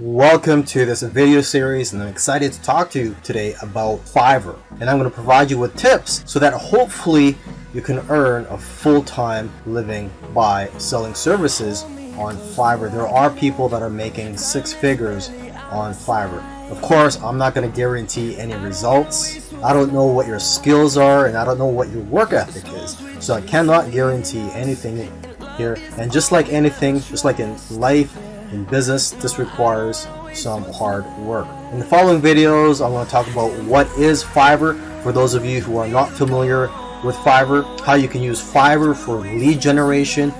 Welcome to this video series, and I'm excited to talk to you today about Fiverr. And I'm going to provide you with tips so that hopefully you can earn a full-time living by selling services on Fiverr. There are people that are making six figures on Fiverr. Of course, I'm not going to guarantee any results. I don't know what your skills are, and I don't know what your work ethic is. So I cannot guarantee anything here. And just like anything, just like in life, in business, this requires some hard work. In the following videos, I'm going to talk about what is Fiverr for those of you who are not familiar with Fiverr, how you can use Fiverr for lead generation,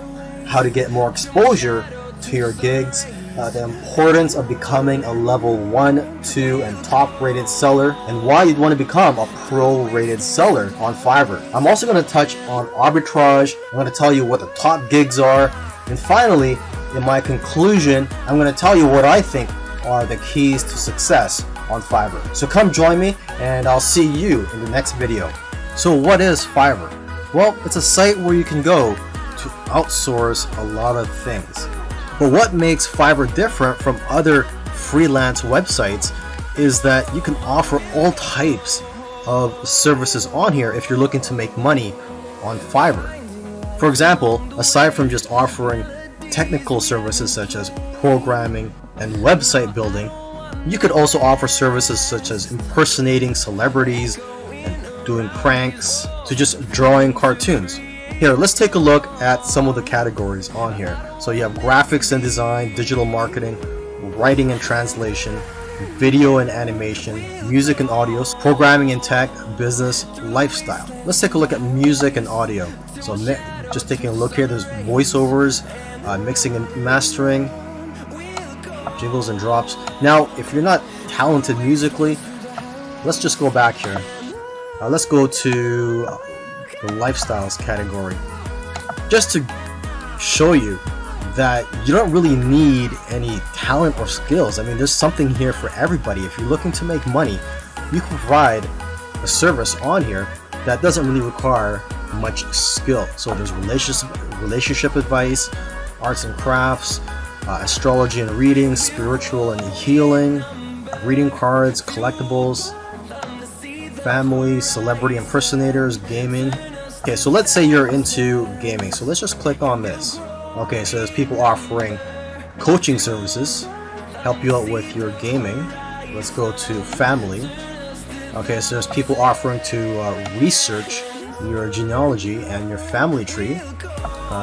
how to get more exposure to your gigs, the importance of becoming a level 1, 2, and top rated seller, and why you'd want to become a pro rated seller on Fiverr. I'm also going to touch on arbitrage. I'm going to tell you what the top gigs are, and finally, in my conclusion, I'm going to tell you what I think are the keys to success on Fiverr. So come join me, and I'll see you in the next video. So what is Fiverr? Well, it's a site where you can go to outsource a lot of things. But what makes Fiverr different from other freelance websites is that you can offer all types of services on here if you're looking to make money on Fiverr. For example, aside from just offering technical services such as programming and website building, you could also offer services such as impersonating celebrities and doing pranks to just drawing cartoons. Here, let's take a look at some of the categories on here. So you have graphics and design, digital marketing, writing and translation, video and animation, music and audio, programming and tech, business, lifestyle. Let's take a look at music and audio. So just taking a look here, there's voiceovers, mixing and mastering, jingles and drops. Now, if you're not talented musically, let's just go back here. Let's go to the lifestyles category, just to show you that you don't really need any talent or skills. I mean, there's something here for everybody. If you're looking to make money, you can provide a service on here that doesn't really require much skill. So there's relationship advice, arts and crafts, astrology and reading, spiritual and healing, reading cards, collectibles, family, celebrity impersonators, gaming. Okay, so let's say you're into gaming. So let's just click on this. Okay, so there's people offering coaching services, help you out with your gaming. Let's go to family. Okay, so there's people offering to research your genealogy and your family tree.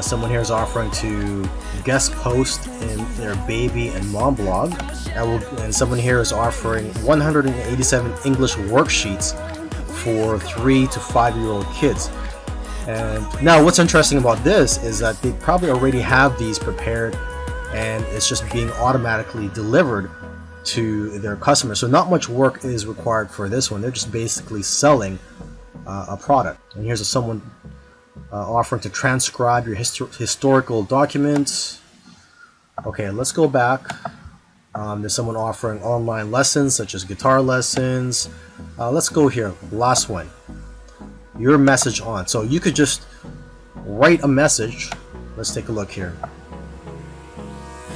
Someone here is offering to guest post in their baby and mom blog. And someone here is offering 187 English worksheets for 3 to 5-year-old kids. And now what's interesting about this is that they probably already have these prepared, and it's just being automatically delivered to their customers. So not much work is required for this one. They're just basically selling a product. And here's someone offering to transcribe your historical documents. Okay, let's go back. There's someone offering online lessons such as guitar lessons. Let's go here, last one, your message on. So you could just write a message. Let's take a look here.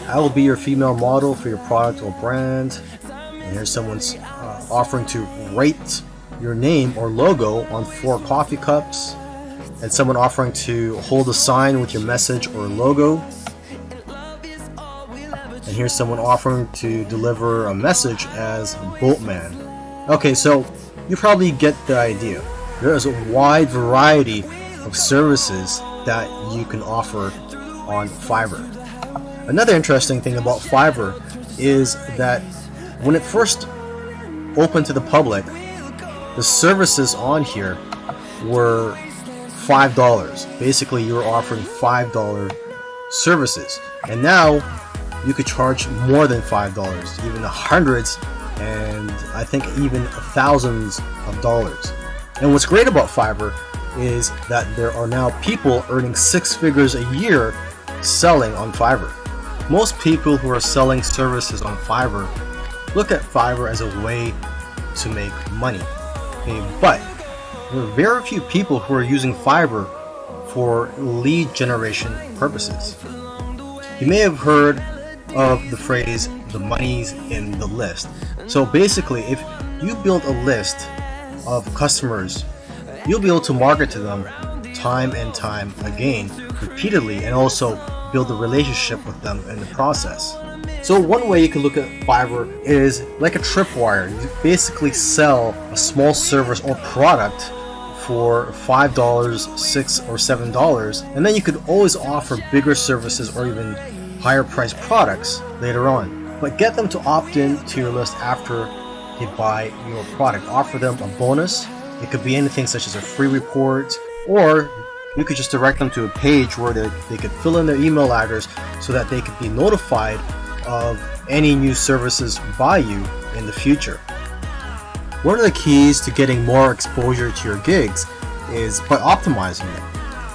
I will be your female model for your product or brand. And here's someone's offering to write your name or logo on 4 coffee cups, and someone offering to hold a sign with your message or logo. And here's someone offering to deliver a message as Boatman. Okay, so you probably get the idea. There is a wide variety of services that you can offer on Fiverr. Another interesting thing about Fiverr is that when it first opened to the public, the services on here were $5. Basically, you were offering $5 services, and now you could charge more than $5, even the hundreds, and I think even thousands of dollars. And what's great about Fiverr is that there are now people earning 6 figures a year selling on Fiverr. Most people who are selling services on Fiverr look at Fiverr as a way to make money. Okay, but there are very few people who are using Fiverr for lead generation purposes. You may have heard of the phrase the money's in the list. So basically, if you build a list of customers, you'll be able to market to them time and time again, repeatedly, and also build a relationship with them in the process. So one way you can look at Fiverr is like a tripwire. You basically sell a small service or product for $5, $6, or $7, and then you could always offer bigger services or even higher priced products later on. But get them to opt in to your list after they buy your product. Offer them a bonus. It could be anything such as a free report, or you could just direct them to a page where they could fill in their email address so that they could be notified of any new services by you in the future. One of the keys to getting more exposure to your gigs is by optimizing them.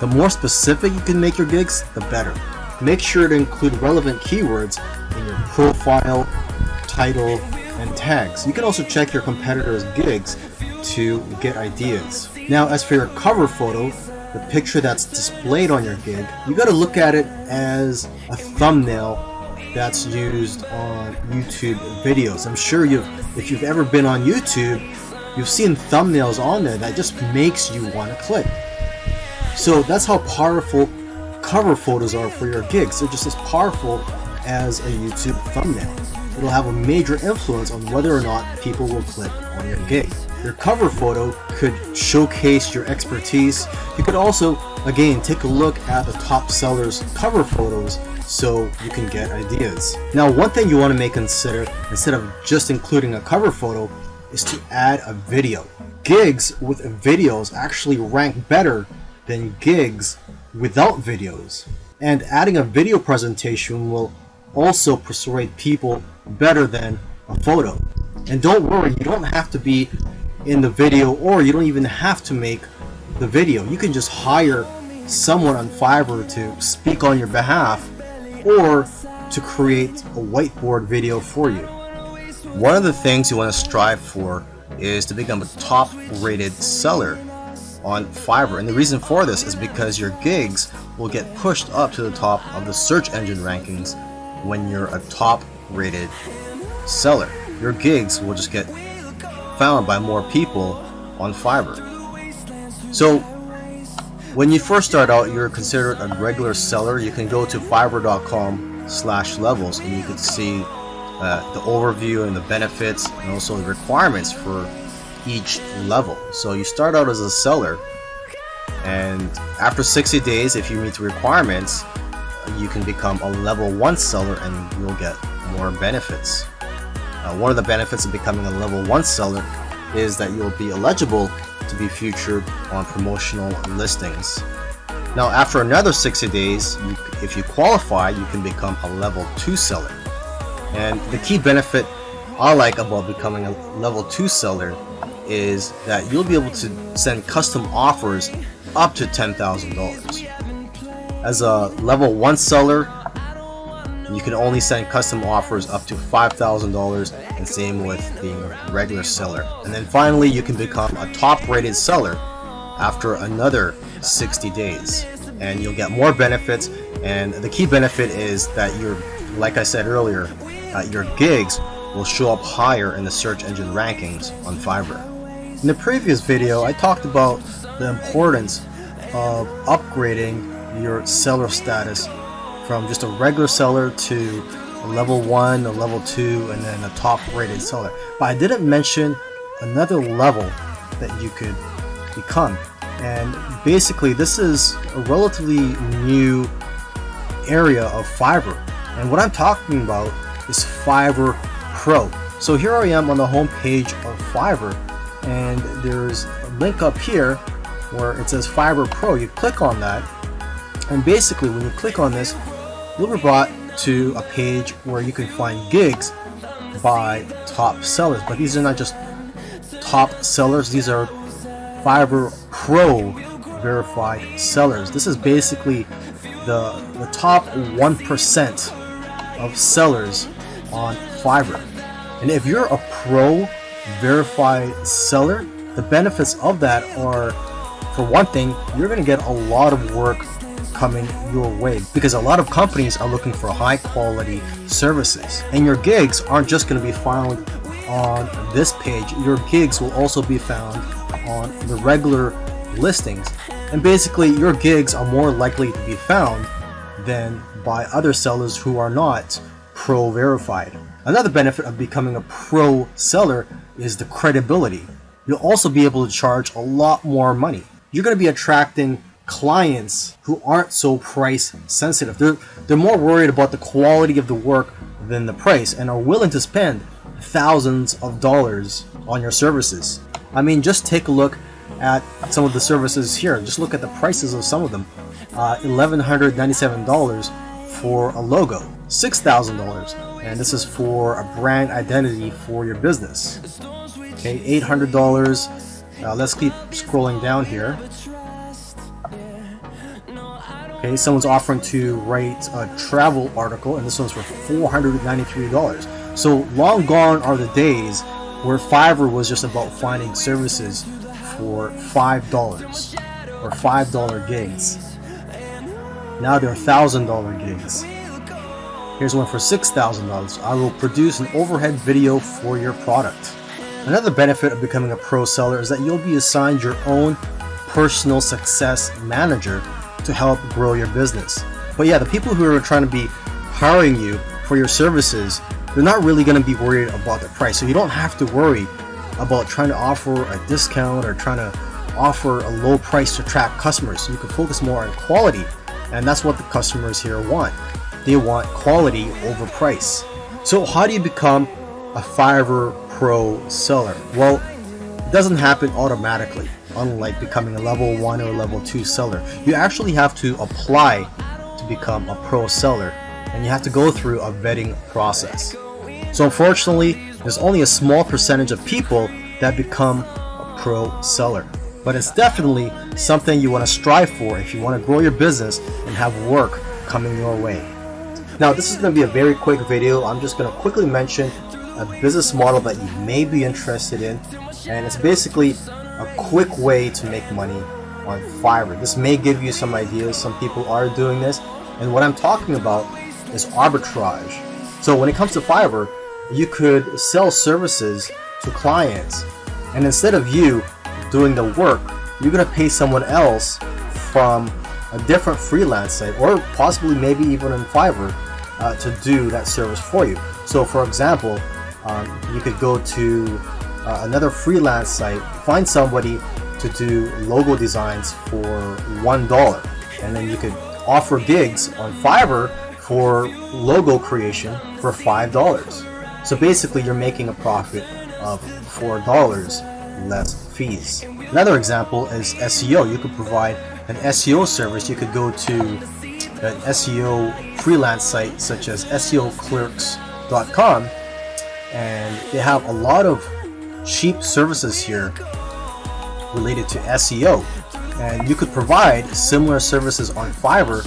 The more specific you can make your gigs, the better. Make sure to include relevant keywords in your profile, title, and tags. You can also check your competitors' gigs to get ideas. Now, as for your cover photo, the picture that's displayed on your gig, you got to look at it as a thumbnail that's used on YouTube videos. I'm sure if you've ever been on YouTube, you've seen thumbnails on there that just makes you want to click. So that's how powerful cover photos are for your gigs. They're just as powerful as a YouTube thumbnail. It'll have a major influence on whether or not people will click on your gig. Your cover photo could showcase your expertise. You could also, again, take a look at the top sellers' cover photos so you can get ideas. Now, one thing you want to consider, instead of just including a cover photo, is to add a video. Gigs with videos actually rank better than gigs without videos. And adding a video presentation will also persuade people better than a photo. And don't worry, you don't have to be in the video, or you don't even have to make the video. You can just hire someone on Fiverr to speak on your behalf or to create a whiteboard video for you. One of the things you want to strive for is to become a top rated seller on Fiverr, and the reason for this is because your gigs will get pushed up to the top of the search engine rankings when you're a top rated seller. Your gigs will just get found by more people on Fiverr. So when you first start out, you're considered a regular seller. You can go to fiverr.com/levels and you can see the overview and the benefits and also the requirements for each level. So you start out as a seller, and after 60 days, if you meet the requirements, you can become a level 1 seller and you'll get more benefits. One of the benefits of becoming a level 1 seller is that you'll be eligible to be featured on promotional listings. Now, after another 60 days, if you qualify, you can become a level 2 seller. And the key benefit I like about becoming a level 2 seller is that you'll be able to send custom offers up to $10,000. As a level 1 seller, you can only send custom offers up to $5,000, and same with being a regular seller. And then finally, you can become a top rated seller after another 60 days, and you'll get more benefits. And the key benefit is that like I said earlier, your gigs will show up higher in the search engine rankings on Fiverr. In the previous video, I talked about the importance of upgrading your seller status from just a regular seller to a level 1, a level 2, and then a top rated seller. But I didn't mention another level that you could become. And basically, this is a relatively new area of Fiverr. And what I'm talking about is Fiverr Pro. So here I am on the home page of Fiverr, and there's a link up here where it says Fiverr Pro. You click on that, and basically when you click on this, you'll be brought to a page where you can find gigs by top sellers. But these are not just top sellers, these are Fiverr Pro verified sellers. This is basically the top 1% of sellers on Fiverr. And if you're a pro verified seller, the benefits of that are, for one thing, you're going to get a lot of work coming your way, because a lot of companies are looking for high quality services, and your gigs aren't just going to be found on this page. Your gigs will also be found on the regular listings, and basically your gigs are more likely to be found than by other sellers who are not pro verified. Another benefit of becoming a pro seller is the credibility. You'll also be able to charge a lot more money. You're going to be attracting clients who aren't so price sensitive. They're more worried about the quality of the work than the price, and are willing to spend thousands of dollars on your services. I mean, just take a look at some of the services here. Just look at the prices of some of them. $1,197 for a logo, $6,000, and this is for a brand identity for your business. Okay, $800. Let's keep scrolling down here. Okay, someone's offering to write a travel article, and this one's for $493. So long gone are the days where Fiverr was just about finding services for $5 or $5 gigs. Now they're $1,000 gigs. Here's one for $6,000. I will produce an overhead video for your product. Another benefit of becoming a pro seller is that you'll be assigned your own personal success manager to help grow your business. But yeah, the people who are trying to be hiring you for your services, they're not really going to be worried about the price. So you don't have to worry about trying to offer a discount or trying to offer a low price to attract customers. So you can focus more on quality, and that's what the customers here want. They want quality over price. So how do you become a Fiverr Pro seller? Well, it doesn't happen automatically. Unlike becoming a level 1 or level 2 seller, you actually have to apply to become a pro seller, and you have to go through a vetting process. So unfortunately, there's only a small percentage of people that become a pro seller, but it's definitely something you want to strive for if you want to grow your business and have work coming your way. Now, this is going to be a very quick video. I'm just going to quickly mention a business model that you may be interested in, and it's basically a quick way to make money on Fiverr. This may give you some ideas. Some people are doing this, and what I'm talking about is arbitrage. So when it comes to Fiverr, you could sell services to clients, and instead of you doing the work, you're going to pay someone else from a different freelance site, or possibly maybe even in Fiverr, to do that service for you. So for example, you could go to another freelance site, find somebody to do logo designs for $1, and then you could offer gigs on Fiverr for logo creation for $5. So basically you're making a profit of $4 less fees. Another example is SEO. You could provide an SEO service. You could go to an SEO freelance site such as SEOclerks.com, and they have a lot of cheap services here related to SEO, and you could provide similar services on Fiverr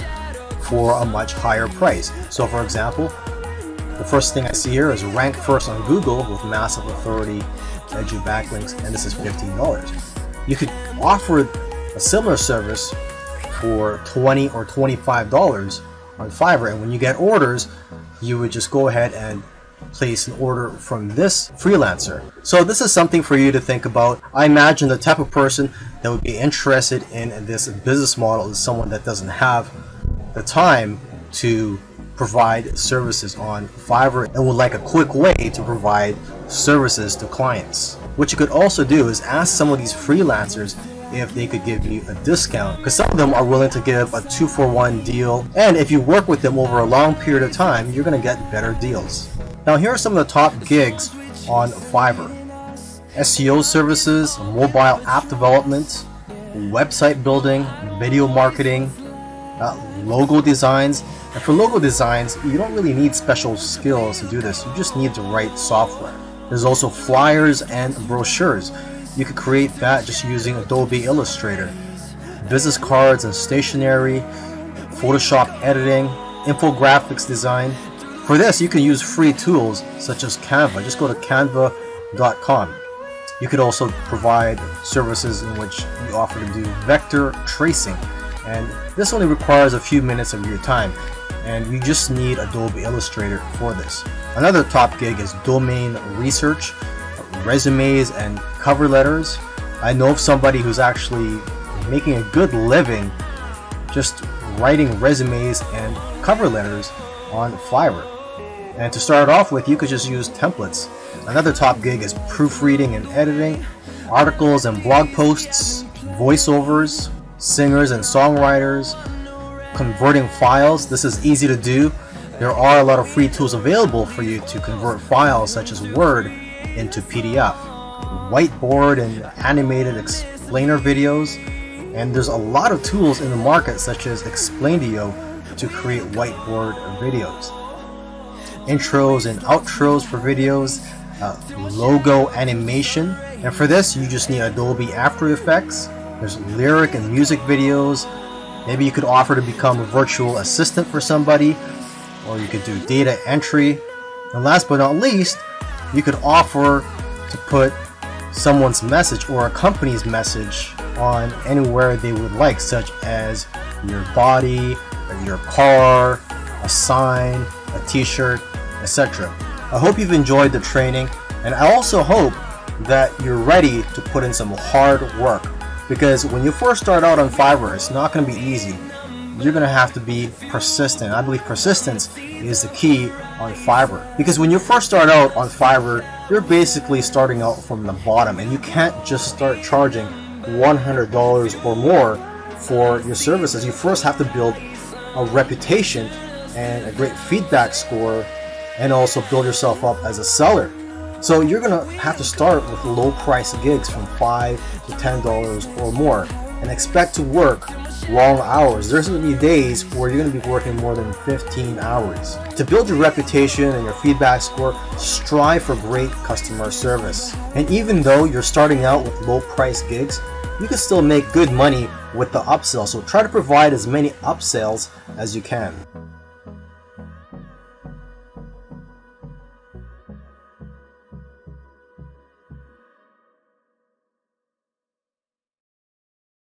for a much higher price. So for example, the first thing I see here is rank first on Google with massive authority, edgy backlinks, and this is $15. You could offer a similar service for $20 or $25 on Fiverr, and when you get orders, you would just go ahead and place an order from this freelancer. So this is something for you to think about. I imagine the type of person that would be interested in this business model is someone that doesn't have the time to provide services on Fiverr and would like a quick way to provide services to clients. What you could also do is ask some of these freelancers if they could give you a discount, because some of them are willing to give a 2-for-1 deal, and if you work with them over a long period of time, you're going to get better deals. Now here are some of the top gigs on Fiverr: SEO services, mobile app development, website building, video marketing, logo designs. And for logo designs, you don't really need special skills to do this. You just need the right software. There's also flyers and brochures. You could create that just using Adobe Illustrator. Business cards and stationery, Photoshop editing, infographics design. For this, you can use free tools such as Canva. Just go to canva.com. You could also provide services in which you offer to do vector tracing. and this only requires a few minutes of your time, and you just need Adobe Illustrator for this. Another top gig is domain research, resumes and cover letters. I know of somebody who's actually making a good living just writing resumes and cover letters on Fiverr. And to start off with, you could just use templates. Another top gig is proofreading and editing, articles and blog posts, voiceovers, singers and songwriters, converting files. This is easy to do. There are a lot of free tools available for you to convert files such as Word into PDF, whiteboard and animated explainer videos, and there's a lot of tools in the market such as Explaindio to create whiteboard videos, intros and outros for videos, logo animation, and for this you just need Adobe After Effects. There's lyric and music videos. Maybe you could offer to become a virtual assistant for somebody, or you could do data entry, and last but not least, you could offer to put someone's message or a company's message on anywhere they would like, such as your body, your car, a sign, a t-shirt, etc. I hope you've enjoyed the training, and I also hope that you're ready to put in some hard work, because when you first start out on Fiverr, it's not going to be easy. You're going to have to be persistent. I believe persistence is the key on Fiverr, because when you first start out on Fiverr, you're basically starting out from the bottom, and you can't just start charging $100 or more for your services. You first have to build a reputation and a great feedback score, and also build yourself up as a seller. So you're gonna have to start with low price gigs from $5 to $10 or more, and expect to work long hours. There's going to be days where you're going to be working more than 15 hours. To build your reputation and your feedback score, strive for great customer service. And even though you're starting out with low price gigs, you can still make good money with the upsell. So try to provide as many upsells as you can.